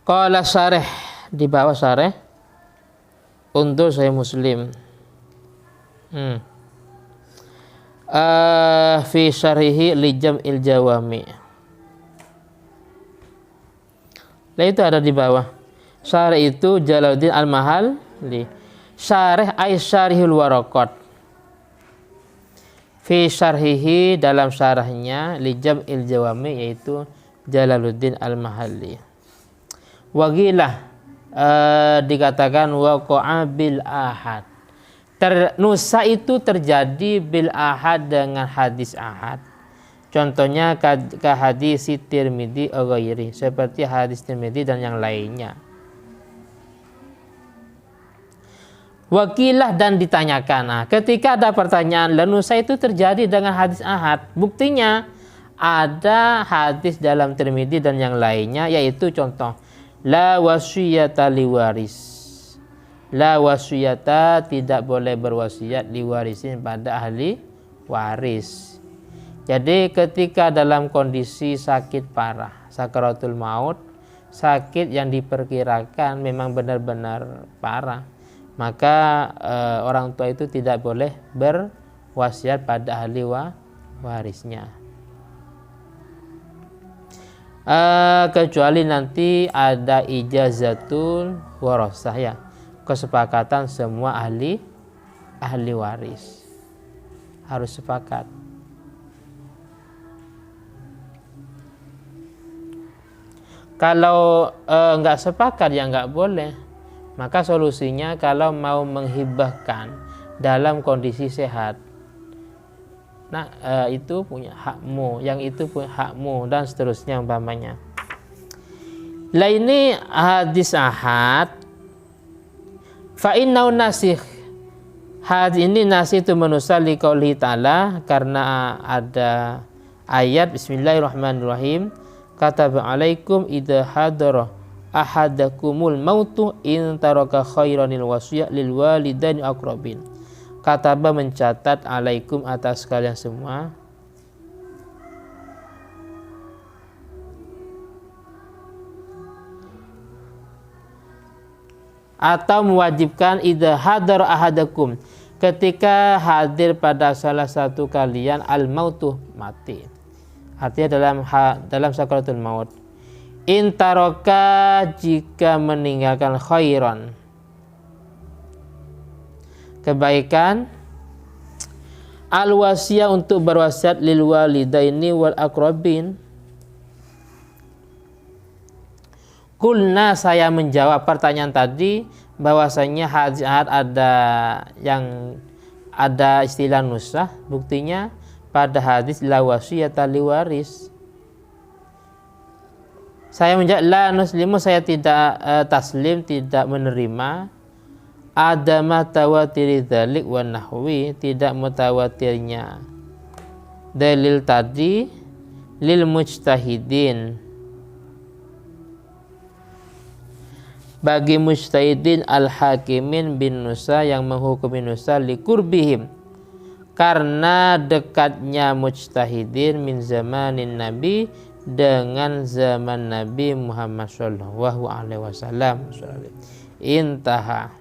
Qala syarih, di bawah syarih untuk Sahih Muslim. Fi syarihi li jam'il jawami. Nah itu ada di bawah. Syarih itu Jalaluddin Al-Mahalli. Syarih ay syarihul waraqat. Fi syarhihi dalam syarahnya li jam'il jawami, yaitu Jalaluddin Al-Mahalli. Wagilah dikatakan waqa'a bil ahad. Nusa itu terjadi bil ahad dengan hadis ahad. Contohnya ke hadis Tirmidzi ghairi, seperti hadis Tirmidzi dan yang lainnya. Wakilah dan ditanyakan. Nah, ketika ada pertanyaan, nusa itu terjadi dengan hadis ahad. Buktinya ada hadis dalam Tirmidzi dan yang lainnya, yaitu contoh la wasiyata liwaris. La wasiyata, tidak boleh berwasiat liwarisin, pada ahli waris. Jadi ketika dalam kondisi sakit parah, sakaratul maut, sakit yang diperkirakan memang benar-benar parah, maka orang tua itu tidak boleh berwasiat pada ahli warisnya. Kecuali nanti ada ijazatul warasah, ya, kesepakatan semua ahli waris harus sepakat. Kalau nggak sepakat, ya nggak boleh. Maka solusinya kalau mau menghibahkan dalam kondisi sehat, nah itu punya hakmu, yang itu punya hakmu, dan seterusnya umpamanya. Lah ini hadis ahad. Fa innau nasikh. Hadis ini nasih itu menusal li qouli ta'ala, karena ada ayat bismillahirrahmanirrahim. Kataba alaikum idza hadara ahadakumul mautu in taraka khairanil wasiyah lil walidaini aqrabin. Kataba mencatat, alaikum atas kalian semua, atau mewajibkan idza hadar ahadakum, ketika hadir pada salah satu kalian al mautu, mati, artinya dalam sakaratul maut. Intaroka, jika meninggalkan khairan, kebaikan, al wasiyah, untuk berwasiat lil walidaini wal aqrabin. Kulna, saya menjawab pertanyaan tadi bahwasanya hadis ahad ada istilah nusah. Buktinya pada hadis la wasiyata liwaris. Saya menjawab la nuslimu, saya tidak taslim, tidak menerima ada mutawatiri dzalik wa nahwi, tidak mutawatirnya dalil tadi lil mujtahidin, bagi mujtahidin al hakimin bin nusa, yang menghukumi nusa li kurbihim, karena dekatnya mujtahidin min zamanin nabi, dengan zaman Nabi Muhammad sallallahu alaihi wasallam. Intaha.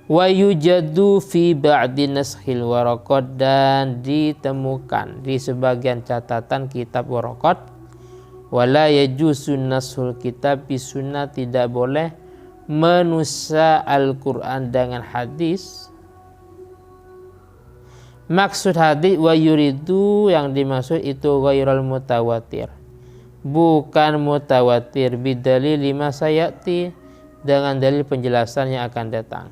Wa yujadu fi ba'di naskhil waraqat, dan ditemukan di sebagian catatan kitab waraqat, wala yajuzu nashul kitab bisunnah, tidak boleh menusa Al-Quran dengan hadis. Maksud hadis wa yuridu, yang dimaksud itu ghairul mutawatir, bukan mutawatir, bidalil lima sayati, dengan dalil penjelasan yang akan datang.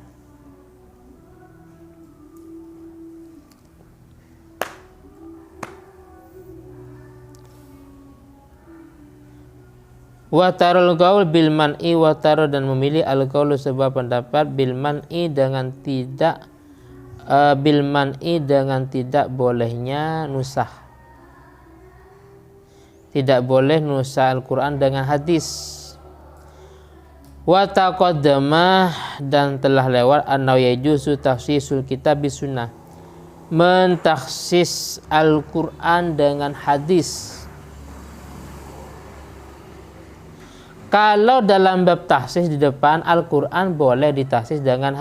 Wa tarul qaul bil man'i, wa taru, dan memilih al qaul sebuah pendapat bil man'i, dengan tidak bil man'i, dengan tidak bolehnya nusah, tidak boleh nusah Al-Quran dengan hadis. Wa taqaddama, dan telah lewat annahu yajuzu takhsisul kitab bis sunnah, mentakhsis Al-Quran dengan hadis. Kalau dalam bab tahsis di depan Al-Quran boleh ditahsis dengan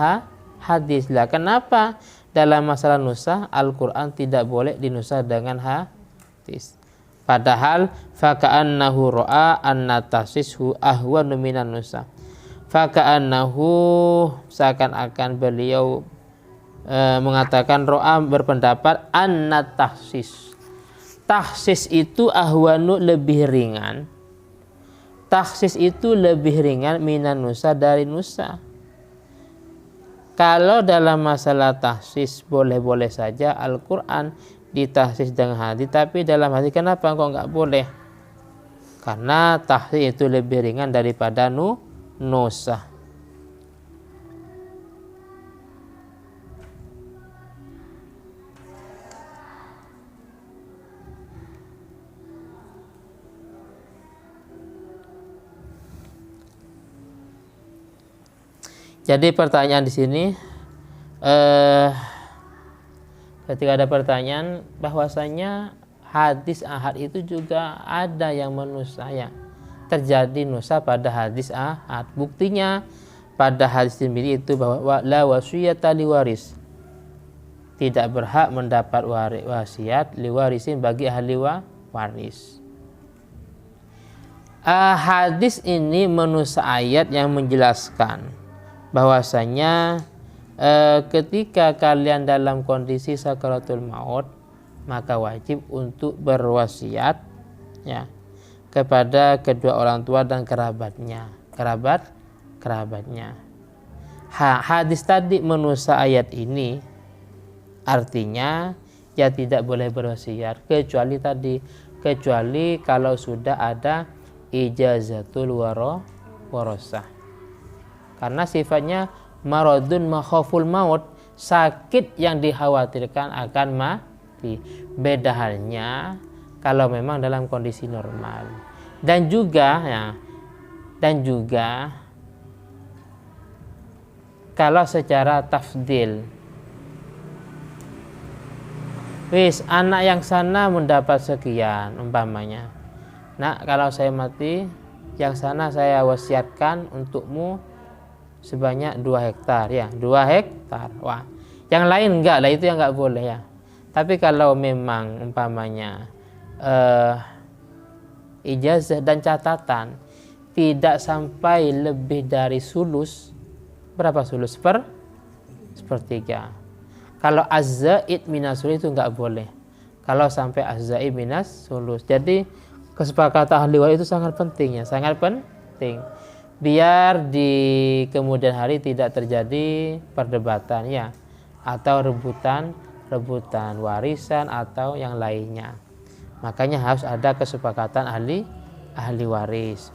hadis. Lah kenapa dalam masalah nusah Al-Quran tidak boleh dinusah dengan hadis? Padahal faka'annahu ro'a anna tahsishu ahwanu minan nusah. Faka'annahu, seakan-akan beliau mengatakan, ro'a berpendapat anna tahsis. Tahsis itu ahwanu lebih ringan. Tahsis itu lebih ringan minan nusa dari nusa. Kalau dalam masalah tahsis boleh-boleh saja Al-Quran ditahsis dengan hadis, tapi dalam hadis kenapa kok nggak boleh? Karena tahsis itu lebih ringan daripada nusa. Jadi pertanyaan di sini, ketika ada pertanyaan bahwasanya hadis ahad itu juga ada yang menusah, ya, terjadi nusa pada hadis ahad. Buktinya pada hadis Tirmidzi itu bahwa la wasiyata liwaris, tidak berhak mendapat wasiat liwarisin bagi ahli waris. Hadis ini menusah ayat yang menjelaskan bahwasanya ketika kalian dalam kondisi sakaratul maut, maka wajib untuk berwasiat, ya, kepada kedua orang tua dan kerabatnya. Hadis tadi menusah ayat ini artinya ya tidak boleh berwasiat kecuali kalau sudah ada ijazatul warosah. Karena sifatnya maradun makhaful maut, sakit yang dikhawatirkan akan mati. Beda halnya kalau memang dalam kondisi normal. Dan juga kalau secara tafdil, anak yang sana mendapat sekian umpamanya. Nah, kalau saya mati, yang sana saya wasiatkan untukmu sebanyak 2 hektar, ya, 2 hektar. Wah, yang lain enggak lah, itu yang enggak boleh, ya. Tapi kalau memang umpamanya ijazah dan catatan tidak sampai lebih dari sulus, berapa sulus? Sepertiga. Kalau az-zaid minas sulus itu enggak boleh. Kalau sampai az-zaid minas sulus. Jadi kesepakatan ahli waris itu sangat penting, ya, sangat penting. Biar di kemudian hari tidak terjadi perdebatan, ya, atau rebutan warisan atau yang lainnya. Makanya harus ada kesepakatan ahli waris.